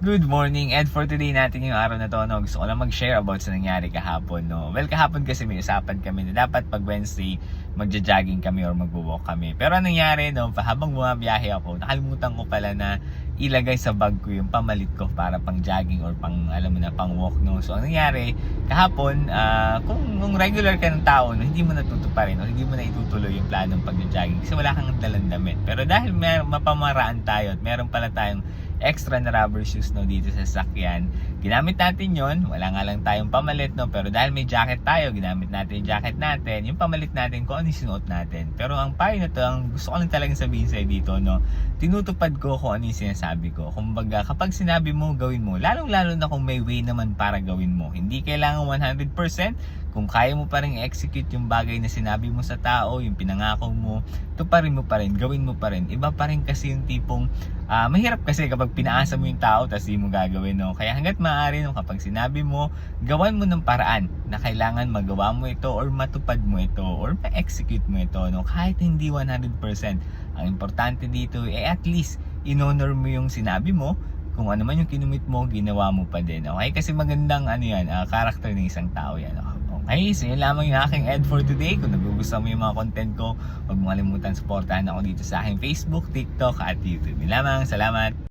Good morning, and for today natin yung araw na to, no, gusto ko lang mag-share about sa nangyari kahapon, no. Well, kahapon kasi may usapan kami na dapat pag Wednesday magja-jogging kami or magwo-walk kami. Pero anong nangyari, no, habang bumabiyahe ako, nakalimutan ko pala na ilagay sa bag ko yung pamalit ko para pang jogging or pang, alam mo na, pang walk, no. So, anong nangyari, kahapon, kung regular ka ng tao, no, hindi mo natutuparin o hindi mo na itutuloy yung planong pag-jogging kasi wala kang dalang damit. Pero dahil mapamaraan tayo at meron pala tayong extra na rubber shoes, no, dito sa sasakyan, ginamit natin yon. Wala nga lang tayong pamalit, no, pero dahil may jacket tayo, ginamit natin yung jacket natin, yung pamalit natin kung ano yung sinuot natin. Pero ang payo na to, ang gusto ko lang talagang sabihin sa'yo dito, no, tinutupad ko kung ano yung sinasabi ko. Kumbaga, kapag sinabi mo, gawin mo, lalong-lalo na kung may way naman para gawin mo. Hindi kailangan 100%. Kung kaya mo pa rin execute yung bagay na sinabi mo sa tao, yung pinangako mo, tuparin mo pa rin, gawin mo pa rin. Iba pa rin kasi yung tipong mahirap kasi kapag pinaasa mo yung tao tapos di mo gagawin, no? Kaya hanggat maaari, no, kapag sinabi mo, gawan mo ng paraan na kailangan magawa mo ito or matupad mo ito or ma-execute mo ito, no? Kahit hindi 100%. Ang importante dito at least in-honor mo yung sinabi mo. Kung ano man yung kinumit mo, ginawa mo pa din. Okay? Kasi magandang character ng isang tao yan. Okay, so yun lamang yung aking ed for today. Kung nagugustuhan mo yung mga content ko, huwag mo kalimutan supportahan ako dito sa aking Facebook, TikTok at YouTube. Yun lamang, salamat!